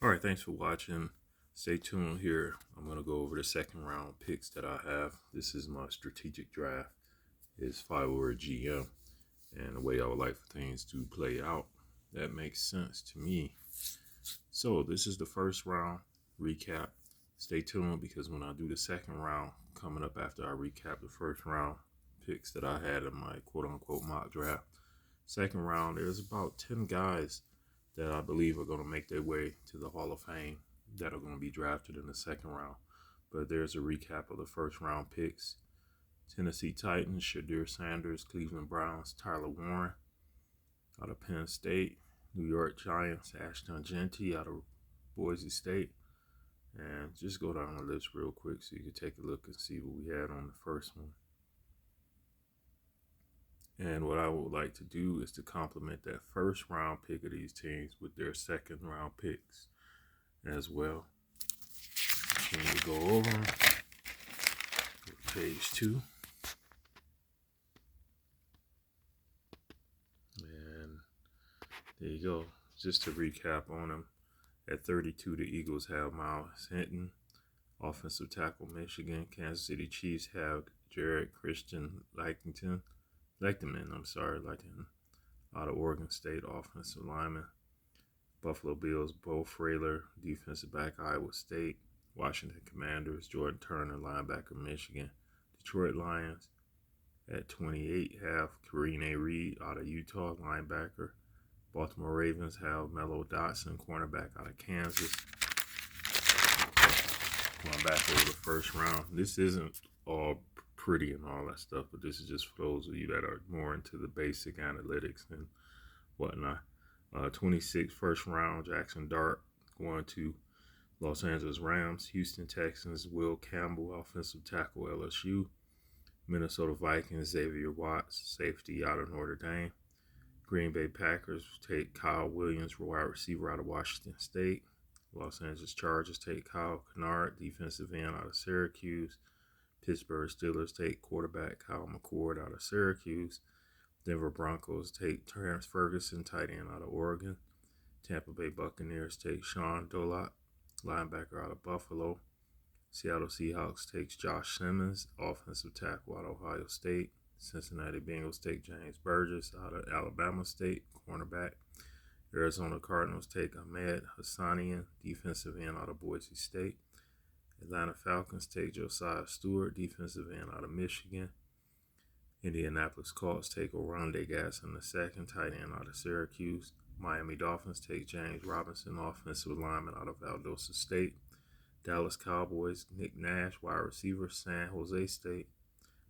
All right, thanks for watching. Stay tuned here. I'm going to go over the second round picks that I have. This is my strategic draft. It's 5 word GM and the way I would like for things to play out. That makes sense to me. So this is the first round recap. Stay tuned because when I do the second round, coming up after I recap the first round picks that I had in my quote unquote mock draft, second round, there's about 10 guys that I believe are going to make their way to the Hall of Fame that are going to be drafted in the second round. But there's a recap of the first round picks. Tennessee Titans, Shedeur Sanders, Cleveland Browns, Tyler Warren out of Penn State, New York Giants, Ashton Jeanty out of Boise State. And just go down the list real quick so you can take a look and see what we had on the first one. And what I would like to do is to complement that first round pick of these teams with their second round picks as well. Continue to go over them. Page 2. And there you go. Just to recap on them. At 32, the Eagles have Miles Hinton, offensive tackle, Michigan. Kansas City Chiefs have Jared Christian Lecterman, out of Oregon State, offensive lineman. Buffalo Bills, Bo Frailer, defensive back, Iowa State. Washington Commanders, Jordan Turner, linebacker, Michigan. Detroit Lions at 28 have Karine Reed out of Utah, linebacker. Baltimore Ravens have Mello Dotson, cornerback out of Kansas. Going back over the first round. This isn't all pretty and all that stuff, but this is just for those of you that are more into the basic analytics and whatnot. 26 first round, Jackson Dart going to Los Angeles Rams. Houston Texans, Will Campbell, offensive tackle, LSU. Minnesota Vikings, Xavier Watts, safety out of Notre Dame. Green Bay Packers take Kyle Williams, wide receiver out of Washington State. Los Angeles Chargers take Kyle Kennard, defensive end out of Syracuse. Pittsburgh Steelers take quarterback Kyle McCord out of Syracuse. Denver Broncos take Terrence Ferguson, tight end out of Oregon. Tampa Bay Buccaneers take Sean Dolak, linebacker out of Buffalo. Seattle Seahawks takes Josh Simmons, offensive tackle out of Ohio State. Cincinnati Bengals take James Burgess out of Alabama State, cornerback. Arizona Cardinals take Ahmed Hassanian, defensive end out of Boise State. Atlanta Falcons take Josiah Stewart, defensive end out of Michigan. Indianapolis Colts take Oronde Gasson II, tight end out of Syracuse. Miami Dolphins take James Robinson, offensive lineman out of Valdosta State. Dallas Cowboys, Nick Nash, wide receiver, San Jose State.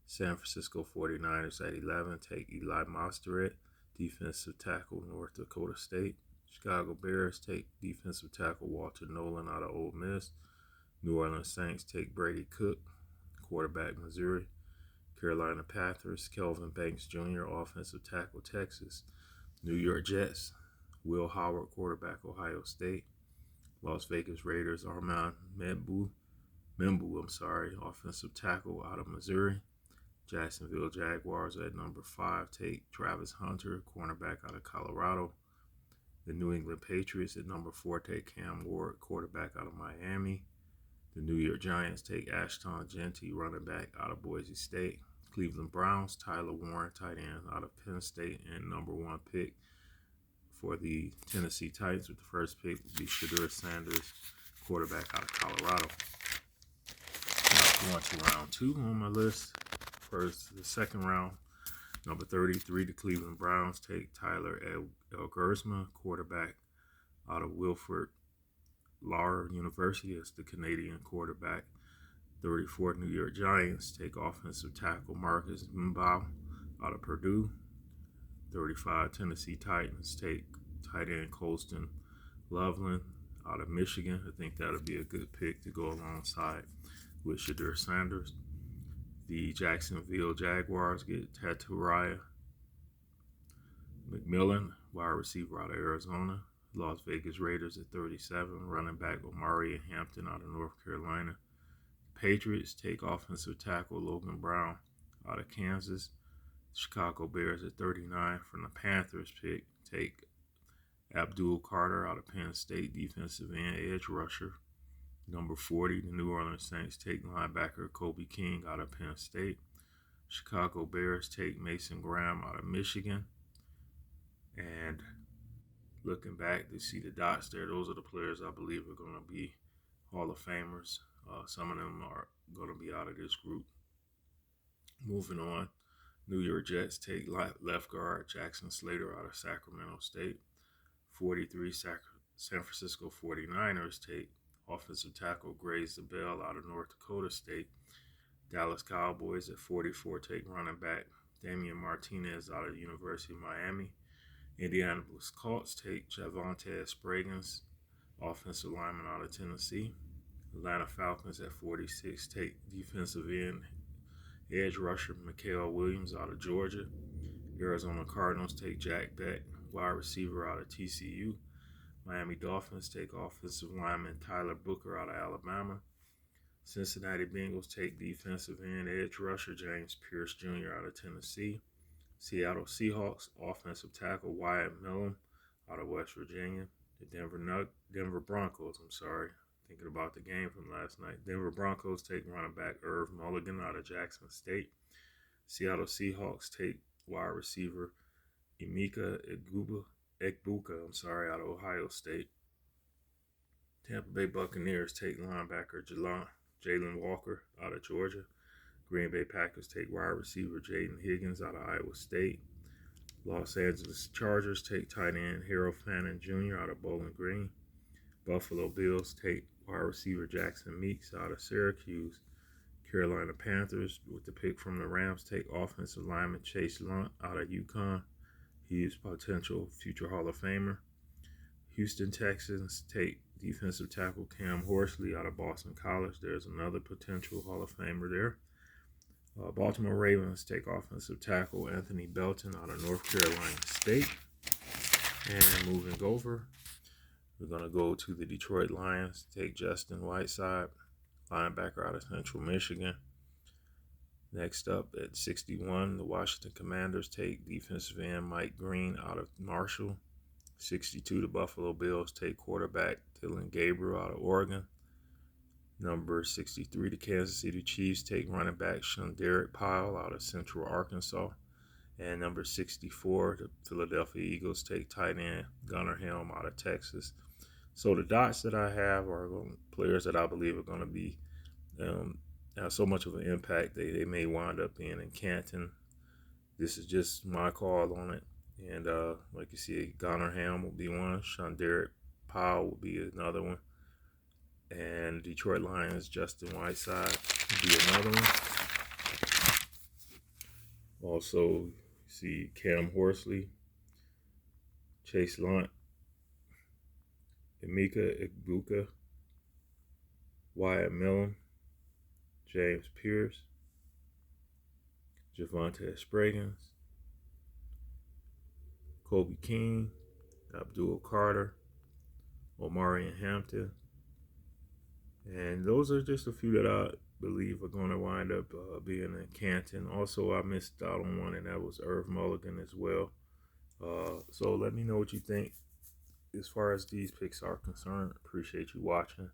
San Francisco 49ers at 11 take Eli Mostert, defensive tackle, North Dakota State. Chicago Bears take defensive tackle Walter Nolan out of Ole Miss. New Orleans Saints take Brady Cook, quarterback, Missouri. Carolina Panthers, Kelvin Banks Jr., offensive tackle, Texas. New York Jets, Will Howard, quarterback, Ohio State. Las Vegas Raiders, Armand Membu, offensive tackle out of Missouri. Jacksonville Jaguars at number 5 take Travis Hunter, cornerback out of Colorado. The New England Patriots at number 4 take Cam Ward, quarterback out of Miami. The New York Giants take Ashton Jeanty, running back out of Boise State. Cleveland Browns, Tyler Warren, tight end out of Penn State, and number 1 pick for the Tennessee Titans with the first pick would be Shedeur Sanders, quarterback out of Colorado. Now, going to round 2 on my list. First, the second round, number 33, the Cleveland Browns take Tyler Elgersma, quarterback out of Wilfrid Laurier University. That's the Canadian quarterback. 34, New York Giants take offensive tackle Marcus Mbaugh out of Purdue. 35, Tennessee Titans take tight end Colston Loveland out of Michigan. I think that'll be a good pick to go alongside with Shedeur Sanders. The Jacksonville Jaguars get Taturiah McMillan, wide receiver out of Arizona. Las Vegas Raiders at 37, running back Omari Hampton out of North Carolina. Patriots take offensive tackle Logan Brown out of Kansas. Chicago Bears at 39 from the Panthers pick take Abdul Carter out of Penn State, defensive end, edge rusher. Number 40, the New Orleans Saints take linebacker Kobe King out of Penn State. Chicago Bears take Mason Graham out of Michigan. And looking back to see the dots there, those are the players I believe are going to be Hall of Famers. Some of them are going to be out of this group. Moving on, New York Jets take left guard Jackson Slater out of Sacramento State. 43, San Francisco 49ers take offensive tackle Gray Zabel out of North Dakota State. Dallas Cowboys at 44 take running back Damian Martinez out of the University of Miami. Indianapolis Colts take Javonte Spraggins, offensive lineman out of Tennessee. Atlanta Falcons at 46 take defensive end edge rusher Mikael Williams out of Georgia. Arizona Cardinals take Jack Beck, wide receiver out of TCU. Miami Dolphins take offensive lineman Tyler Booker out of Alabama. Cincinnati Bengals take defensive end edge rusher James Pierce Jr. out of Tennessee. Seattle Seahawks offensive tackle Wyatt Millen out of West Virginia. The Denver Broncos, thinking about the game from last night. Denver Broncos take running back Irv Mulligan out of Jackson State. Seattle Seahawks take wide receiver Emeka Egbuka out of Ohio State. Tampa Bay Buccaneers take linebacker Jalen Walker out of Georgia. Green Bay Packers take wide receiver Jaden Higgins out of Iowa State. Los Angeles Chargers take tight end Harold Fannin Jr. out of Bowling Green. Buffalo Bills take wide receiver Jackson Meeks out of Syracuse. Carolina Panthers, with the pick from the Rams, take offensive lineman Chase Lunt out of UConn. He is potential future Hall of Famer. Houston Texans take defensive tackle Cam Horsley out of Boston College. There's another potential Hall of Famer there. Baltimore Ravens take offensive tackle Anthony Belton out of North Carolina State. And moving over, we're going to go to the Detroit Lions, take Justin Whiteside, linebacker out of Central Michigan. Next up at 61, the Washington Commanders take defensive end Mike Green out of Marshall. 62, the Buffalo Bills take quarterback Dylan Gabriel out of Oregon. Number 63, the Kansas City Chiefs take running back Shunderick Powell out of Central Arkansas. And number 64, the Philadelphia Eagles take tight end Gunnar Helm out of Texas. So the dots that I have are players that I believe are going to be have so much of an impact they may wind up being in Canton. This is just my call on it. And like you see, Gunnar Helm will be one. Shunderick Powell will be another one. And Detroit Lions, Justin Whiteside will be another one. Also, see Cam Horsley, Chase Lunt, Emeka Egbuka, Wyatt Millen, James Pierce, Javonte Spraggins, Kobe King, Abdul Carter, Omarion Hampton. And those are just a few that I believe are going to wind up being in Canton. Also, I missed out on one, and that was Irv Mulligan as well. So let me know what you think as far as these picks are concerned. Appreciate you watching.